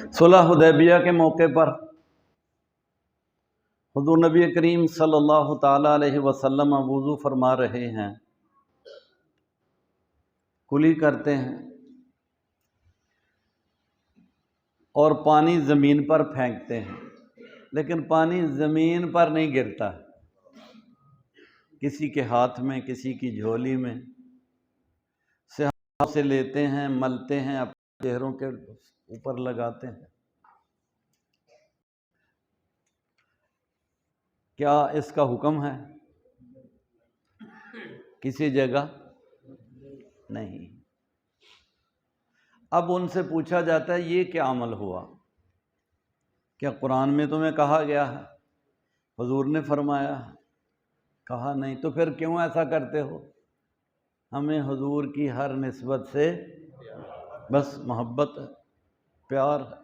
صلح حدیبیہ کے موقع پر حضور نبی کریم صلی اللہ تعالیٰ علیہ وسلم وضو فرما رہے ہیں، کلی کرتے ہیں اور پانی زمین پر پھینکتے ہیں، لیکن پانی زمین پر نہیں گرتا، کسی کے ہاتھ میں، کسی کی جھولی میں سے لیتے ہیں، ملتے ہیں، اپنے چہروں کے اوپر لگاتے ہیں۔ کیا اس کا حکم ہے کسی جگہ؟ نہیں۔ اب ان سے پوچھا جاتا ہے یہ کیا عمل ہوا؟ کیا قرآن میں تمہیں کہا گیا ہے؟ حضور نے فرمایا ہے؟ کہا نہیں۔ تو پھر کیوں ایسا کرتے ہو؟ ہمیں حضور کی ہر نسبت سے بس محبت ہے، پیار ہے۔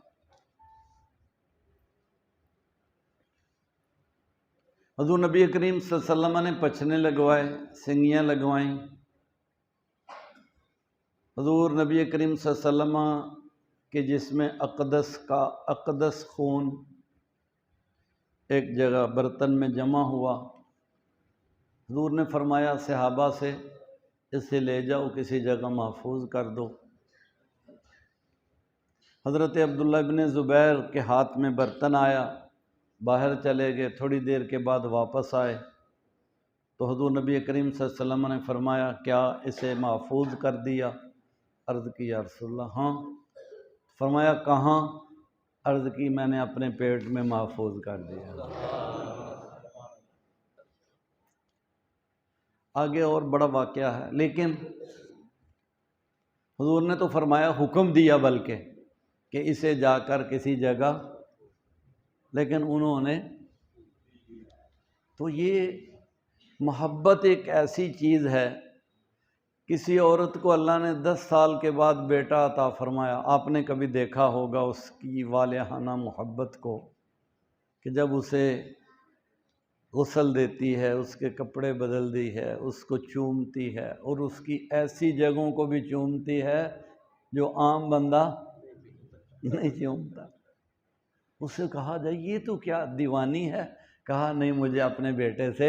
حضور نبی کریم صلی اللہ علیہ وسلم نے پچھنے لگوائے، سنگیاں لگوائیں۔ حضور نبی کریم صلی اللہ علیہ وسلم کے جسم اقدس کا اقدس خون ایک جگہ برتن میں جمع ہوا۔ حضور نے فرمایا صحابہ سے اسے لے جاؤ، کسی جگہ محفوظ کر دو۔ حضرت عبداللہ ابن زبیر کے ہاتھ میں برتن آیا، باہر چلے گئے، تھوڑی دیر کے بعد واپس آئے تو حضور نبی کریم صلی اللہ علیہ وسلم نے فرمایا کیا اسے محفوظ کر دیا؟ عرض کی یا رسول اللہ ہاں۔ فرمایا کہاں؟ عرض کی میں نے اپنے پیٹ میں محفوظ کر دیا۔ آگے اور بڑا واقعہ ہے، لیکن حضور نے تو فرمایا، حکم دیا بلکہ کہ اسے جا کر کسی جگہ، لیکن انہوں نے تو یہ محبت ایک ایسی چیز ہے، کسی عورت کو اللہ نے 10 سال کے بعد بیٹا عطا فرمایا، آپ نے کبھی دیکھا ہوگا اس کی والہانہ محبت کو کہ جب اسے غسل دیتی ہے، اس کے کپڑے بدلتی ہے، اس کو چومتی ہے، اور اس کی ایسی جگہوں کو بھی چومتی ہے جو عام بندہ نہیں چومتا۔ اس سے کہا جائے یہ تو کیا دیوانی ہے؟ کہا نہیں، مجھے اپنے بیٹے سے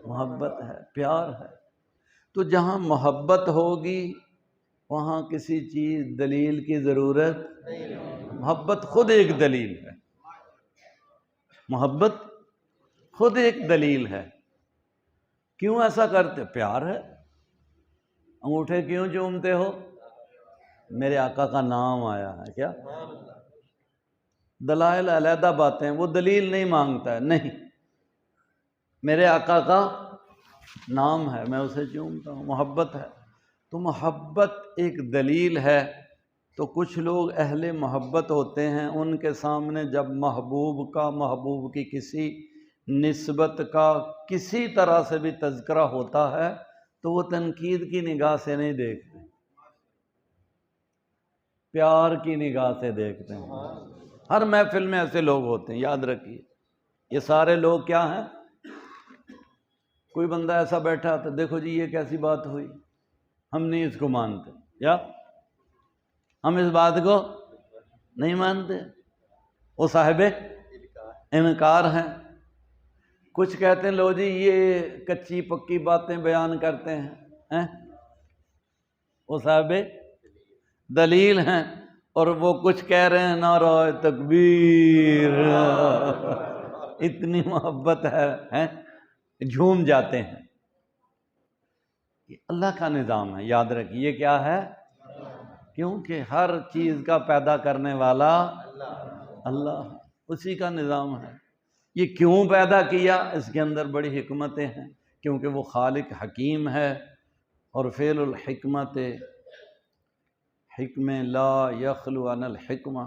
محبت ہے، پیار ہے۔ تو جہاں محبت ہوگی وہاں کسی چیز دلیل کی ضرورت نہیں۔ محبت خود ایک دلیل ہے، محبت خود ایک دلیل ہے۔ کیوں ایسا کرتے؟ پیار ہے۔ انگوٹھے کیوں چومتے ہو؟ میرے آقا کا نام آیا ہے۔ کیا دلائل علیحدہ باتیں، وہ دلیل نہیں مانگتا ہے، نہیں، میرے آقا کا نام ہے، میں اسے چومتا ہوں، محبت ہے۔ تو محبت ایک دلیل ہے۔ تو کچھ لوگ اہل محبت ہوتے ہیں، ان کے سامنے جب محبوب کا، محبوب کی کسی نسبت کا کسی طرح سے بھی تذکرہ ہوتا ہے تو وہ تنقید کی نگاہ سے نہیں دیکھتے، پیار کی نگاہ سے دیکھتے ہیں۔ ہر محفل میں ایسے لوگ ہوتے ہیں، یاد رکھیے۔ یہ سارے لوگ کیا ہیں؟ کوئی بندہ ایسا بیٹھا تو دیکھو جی یہ کیسی بات ہوئی، ہم نہیں اس کو مانتے، یا ہم اس بات کو نہیں مانتے، وہ صاحب انکار ہیں۔ کچھ کہتے ہیں لو جی یہ کچی پکی باتیں بیان کرتے ہیں، وہ صاحب دلیل ہیں، اور وہ کچھ کہہ رہے ہیں نعرہ تکبیر، اتنی محبت ہے، جھوم جاتے ہیں۔ یہ اللہ کا نظام ہے، یاد رکھیے۔ یہ کیا ہے؟ کیونکہ ہر چیز کا پیدا کرنے والا اللہ، اسی کا نظام ہے۔ یہ کیوں پیدا کیا؟ اس کے اندر بڑی حکمتیں ہیں، کیونکہ وہ خالق حکیم ہے، اور فعل الحکمت حکم لا یخلو عن الحکمہ،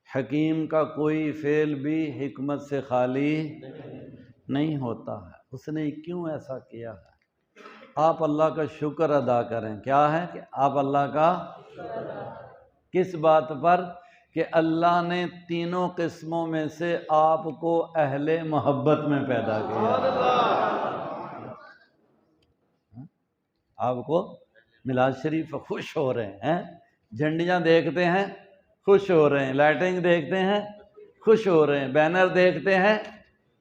حکیم کا کوئی فعل بھی حکمت سے خالی نہیں ہوتا ہے۔ اس نے کیوں ایسا کیا ہے؟ آپ اللہ کا شکر ادا کریں۔ کیا ہے کہ آپ اللہ کا کس بات پر؟ کہ اللہ نے تینوں قسموں میں سے آپ کو اہل محبت میں پیدا کیا۔ آپ کو میلاد شریف خوش ہو رہے ہیں، جھنڈیاں دیکھتے ہیں، خوش ہو رہے ہیں، لائٹنگ دیکھتے ہیں خوش ہو رہے ہیں، بینر دیکھتے ہیں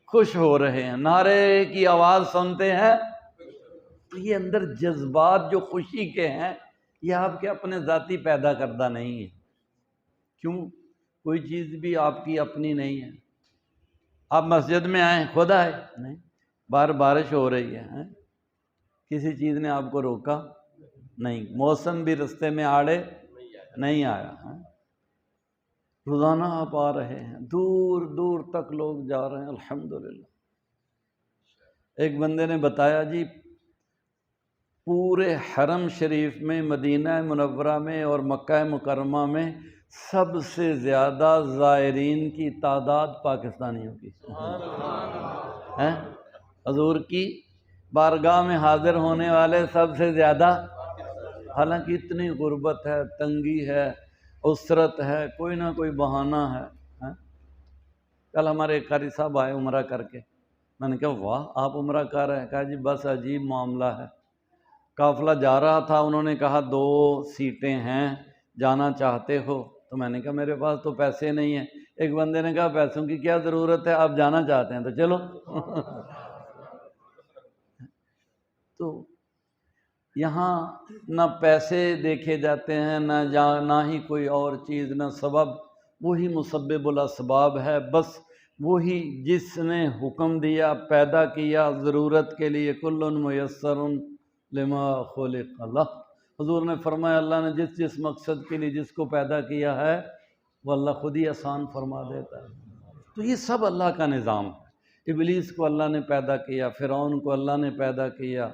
خوش ہو رہے ہیں، نعرے کی آواز سنتے ہیں۔ تو یہ اندر جذبات جو خوشی کے ہیں یہ آپ کے اپنے ذاتی پیدا کردہ نہیں ہے۔ کیوں؟ کوئی چیز بھی آپ کی اپنی نہیں ہے۔ آپ مسجد میں آئیں خود آئے نہیں، باہر بارش ہو رہی ہے، کسی چیز نے آپ کو روکا نہیں، موسم بھی رستے میں آڑے نہیں آیا، روزانہ آپ آ رہے ہیں، دور دور تک لوگ جا رہے ہیں الحمدللہ۔ ایک بندے نے بتایا جی پورے حرم شریف میں، مدینہ منورہ میں اور مکہ مکرمہ میں سب سے زیادہ زائرین کی تعداد پاکستانیوں کی ہے۔ حضور کی بارگاہ میں حاضر ہونے والے سب سے زیادہ، حالانکہ اتنی غربت ہے، تنگی ہے، اسرت ہے، کوئی نہ کوئی بہانہ ہے۔ کل ہمارے ایک قاری صاحب آئے عمرہ کر کے، میں نے کہا واہ آپ عمرہ کر رہے ہیں؟ کہا جی بس عجیب معاملہ ہے، قافلہ جا رہا تھا، انہوں نے کہا 2 سیٹیں ہیں، جانا چاہتے ہو؟ تو میں نے کہا میرے پاس تو پیسے نہیں ہیں۔ ایک بندے نے کہا پیسوں کی کیا ضرورت ہے، آپ جانا چاہتے ہیں تو چلو۔ تو یہاں نہ پیسے دیکھے جاتے ہیں، نہ ہی کوئی اور چیز، نہ سبب، وہی مسبب الاسباب ہے، بس وہی جس نے حکم دیا، پیدا کیا ضرورت کے لیے، کل میسر لما خلق اللہ۔ حضور نے فرمایا اللہ نے جس مقصد کے لیے جس کو پیدا کیا ہے وہ اللہ خود ہی آسان فرما دیتا ہے۔ تو یہ سب اللہ کا نظام ہے۔ ابلیس کو اللہ نے پیدا کیا، فرعون کو اللہ نے پیدا کیا،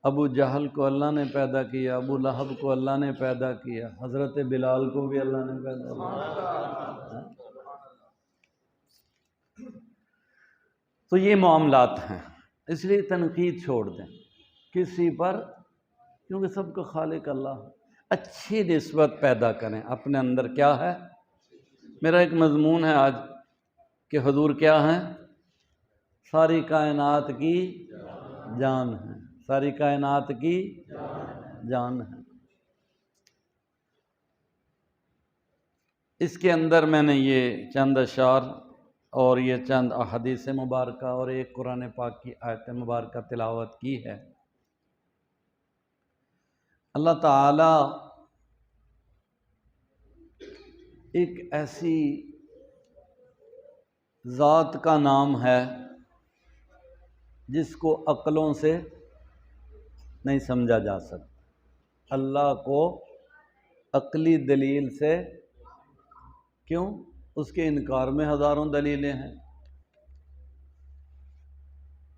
ابو جہل کو اللہ نے پیدا کیا، ابو لہب کو اللہ نے پیدا کیا، حضرت بلال کو بھی اللہ نے پیدا کیا۔ تو یہ معاملات ہیں، اس لیے تنقید چھوڑ دیں کسی پر، کیونکہ سب کا خالق اللہ ہے۔ اچھی نسبت پیدا کریں اپنے اندر۔ کیا ہے؟ میرا ایک مضمون ہے آج کہ حضور کیا ہیں؟ ساری کائنات کی جان ہے، ساری کائنات کی جان ہے۔ اس کے اندر میں نے یہ چند اشعار اور یہ چند احادیث مبارکہ اور ایک قرآن پاک کی آیت مبارکہ تلاوت کی ہے۔ اللہ تعالی ایک ایسی ذات کا نام ہے جس کو عقلوں سے نہیں سمجھا جا سکتا۔ اللہ کو عقلی دلیل سے، کیوں؟ اس کے انکار میں ہزاروں دلیلیں ہیں۔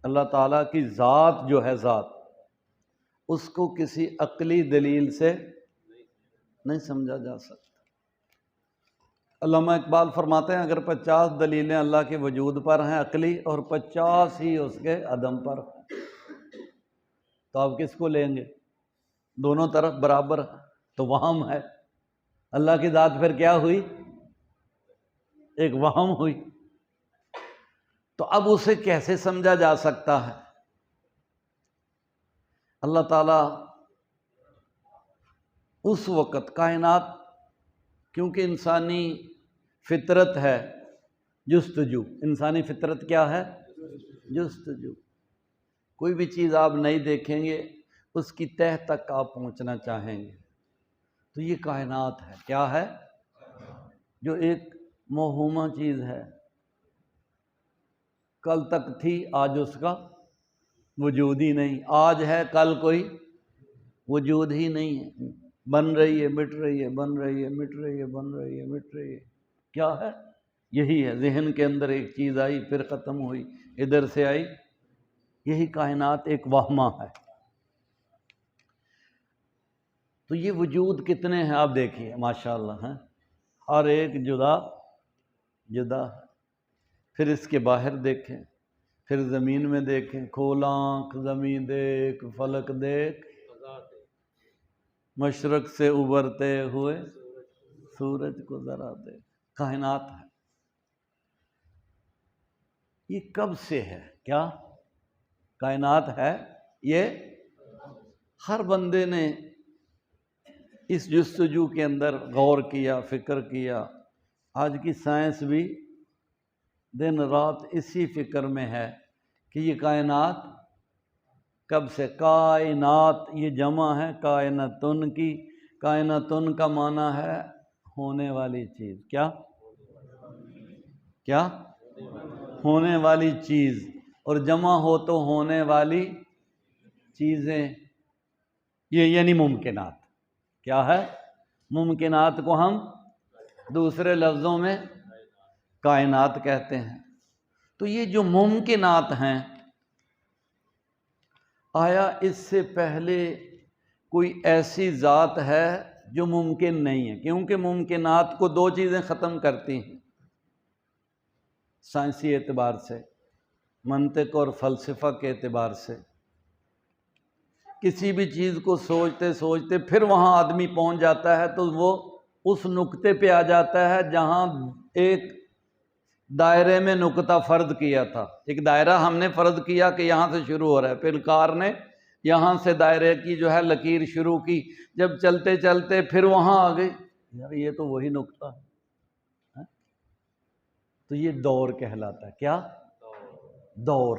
اللہ تعالیٰ کی ذات جو ہے، ذات، اس کو کسی عقلی دلیل سے نہیں سمجھا جا سکتا۔ علامہ اقبال فرماتے ہیں اگر 50 دلیلیں اللہ کے وجود پر ہیں عقلی، اور 50 ہی اس کے عدم پر ہیں، تو آپ کس کو لیں گے؟ دونوں طرف برابر تو وہم ہے۔ اللہ کی ذات پھر کیا ہوئی؟ ایک وہم ہوئی۔ تو اب اسے کیسے سمجھا جا سکتا ہے؟ اللہ تعالیٰ اس وقت کائنات، کیونکہ انسانی فطرت ہے جستجو، انسانی فطرت کیا ہے؟ جستجو۔ کوئی بھی چیز آپ نہیں دیکھیں گے اس کی تہ تک آپ پہنچنا چاہیں گے۔ تو یہ کائنات ہے، کیا ہے؟ جو ایک موہومہ چیز ہے، کل تک تھی آج اس کا وجود ہی نہیں، آج ہے کل کوئی وجود ہی نہیں ہے، بن رہی ہے مٹ رہی ہے، بن رہی ہے مٹ رہی ہے، بن رہی ہے مٹ رہی ہے۔ کیا ہے؟ یہی ہے، ذہن کے اندر ایک چیز آئی پھر ختم ہوئی، ادھر سے آئی، یہی کائنات ایک وہمہ ہے۔ تو یہ وجود کتنے ہیں آپ دیکھیے ماشاءاللہ ہیں، ہر ایک جدا جدا ہے۔ پھر اس کے باہر دیکھیں، پھر زمین میں دیکھیں، کھول آنکھ زمین دیکھ، فلک دیکھ، مشرق سے ابھرتے ہوئے سورج کو ذرا دیکھ۔ کائنات ہے۔ یہ کب سے ہے؟ کیا کائنات ہے؟ یہ ہر بندے نے اس جستجو کے اندر غور کیا، فکر کیا. آج کی سائنس بھی دن رات اسی فکر میں ہے کہ یہ کائنات کب سے. کائنات یہ جمع ہے کائنتن کی. کائنتن کا معنی ہے ہونے والی چیز. کیا کیا ہونے والی چیز، اور جمع ہو تو ہونے والی چیزیں. یہ یعنی ممکنات. کیا ہے؟ ممکنات کو ہم دوسرے لفظوں میں کائنات کہتے ہیں. تو یہ جو ممکنات ہیں، آیا اس سے پہلے کوئی ایسی ذات ہے جو ممکن نہیں ہے؟ کیونکہ ممکنات کو دو چیزیں ختم کرتی ہیں سائنسی اعتبار سے، منطق اور فلسفہ کے اعتبار سے. کسی بھی چیز کو سوچتے سوچتے پھر وہاں آدمی پہنچ جاتا ہے تو وہ اس نقطے پہ آ جاتا ہے جہاں ایک دائرے میں نقطہ فرض کیا تھا. ایک دائرہ ہم نے فرض کیا کہ یہاں سے شروع ہو رہا ہے، پھر کار نے یہاں سے دائرے کی جو ہے لکیر شروع کی. جب چلتے چلتے پھر وہاں آ گئی، یار یہ تو وہی نقطہ ہے. تو یہ دور کہلاتا ہے. کیا دور؟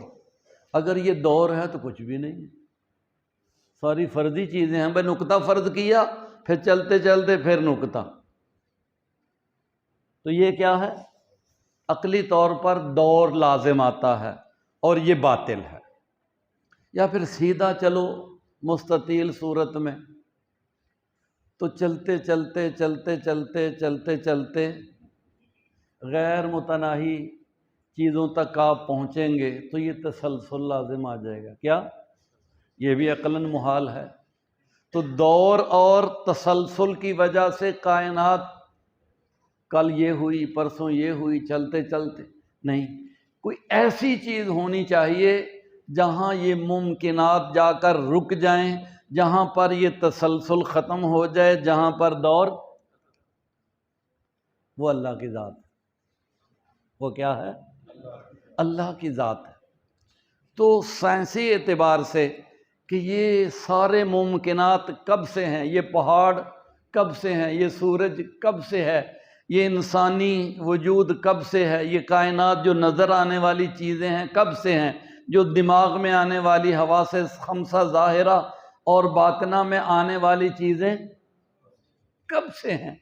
اگر یہ دور ہے تو کچھ بھی نہیں ہے، ساری فرضی چیزیں ہیں. بھائی نقطہ فرض کیا، پھر چلتے چلتے پھر نقطہ. تو یہ کیا ہے؟ عقلی طور پر دور لازم آتا ہے اور یہ باطل ہے. یا پھر سیدھا چلو مستطیل صورت میں، تو چلتے چلتے چلتے چلتے چلتے چلتے غیر متناہی چیزوں تک آپ پہنچیں گے تو یہ تسلسل لازم آ جائے گا. کیا؟ یہ بھی عقلاً محال ہے. تو دور اور تسلسل کی وجہ سے کائنات کل یہ ہوئی، پرسوں یہ ہوئی، چلتے چلتے نہیں. کوئی ایسی چیز ہونی چاہیے جہاں یہ ممکنات جا کر رک جائیں، جہاں پر یہ تسلسل ختم ہو جائے، جہاں پر دور. وہ اللہ کی ذات ہے. وہ کیا ہے؟ اللہ کی ذات ہے. تو سائنسی اعتبار سے کہ یہ سارے ممکنات کب سے ہیں، یہ پہاڑ کب سے ہیں، یہ سورج کب سے ہے، یہ انسانی وجود کب سے ہے، یہ کائنات جو نظر آنے والی چیزیں ہیں کب سے ہیں، جو دماغ میں آنے والی حواس خمسہ ظاہرہ اور باطنہ میں آنے والی چیزیں کب سے ہیں.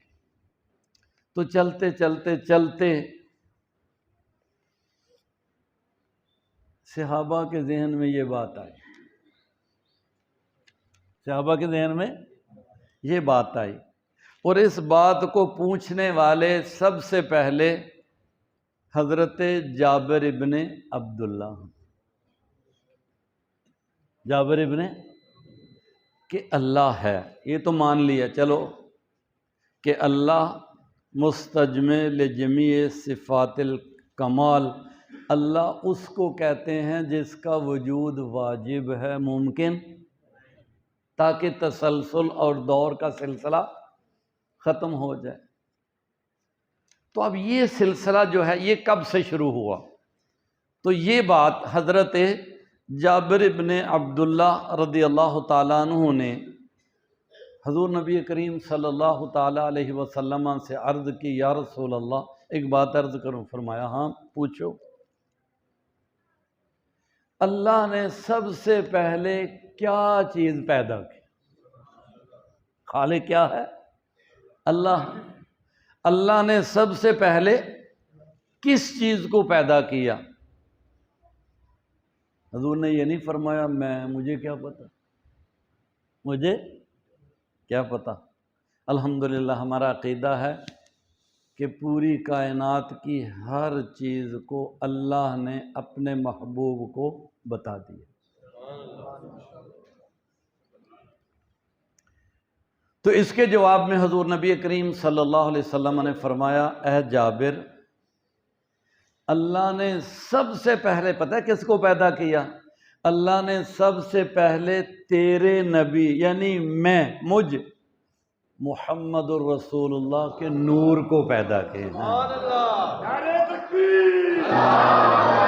تو چلتے چلتے چلتے صحابہ کے ذہن میں یہ بات آئی. صحابہ کے ذہن میں یہ بات آئی، اور اس بات کو پوچھنے والے سب سے پہلے حضرت جابر ابن عبداللہ. جابر ابن کہ اللہ ہے، یہ تو مان لیا چلو کہ اللہ مستجمع لجمیع صفات الکمال. اللہ اس کو کہتے ہیں جس کا وجود واجب ہے، ممکن، تاکہ تسلسل اور دور کا سلسلہ ختم ہو جائے. تو اب یہ سلسلہ جو ہے یہ کب سے شروع ہوا؟ تو یہ بات حضرت جابر ابن عبداللہ رضی اللہ تعالیٰ عنہ نے حضور نبی کریم صلی اللہ تعالیٰ علیہ وسلم سے عرض کی، یا رسول اللہ ایک بات عرض کروں. فرمایا ہاں پوچھو. اللہ نے سب سے پہلے کیا چیز پیدا کی؟ خالق کیا ہے؟ اللہ. اللہ نے سب سے پہلے کس چیز کو پیدا کیا؟ حضور نے یہ نہیں فرمایا مجھے کیا پتا، مجھے کیا پتا. الحمدللہ ہمارا عقیدہ ہے کہ پوری کائنات کی ہر چیز کو اللہ نے اپنے محبوب کو بتا دیا. تو اس کے جواب میں حضور نبی کریم صلی اللہ علیہ وسلم نے فرمایا، اے جابر، اللہ نے سب سے پہلے پتہ ہے کس کو پیدا کیا؟ اللہ نے سب سے پہلے تیرے نبی یعنی مجھ محمد الرسول اللہ کے نور کو پیدا کیا. سبحان اللہ. نعرہ تکبیر، نعرہ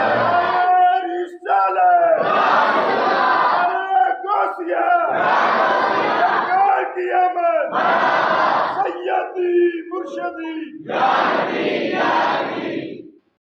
رسالت، نعرہ غوثیہ، نعرہ قیامت. مرشدی یا نبی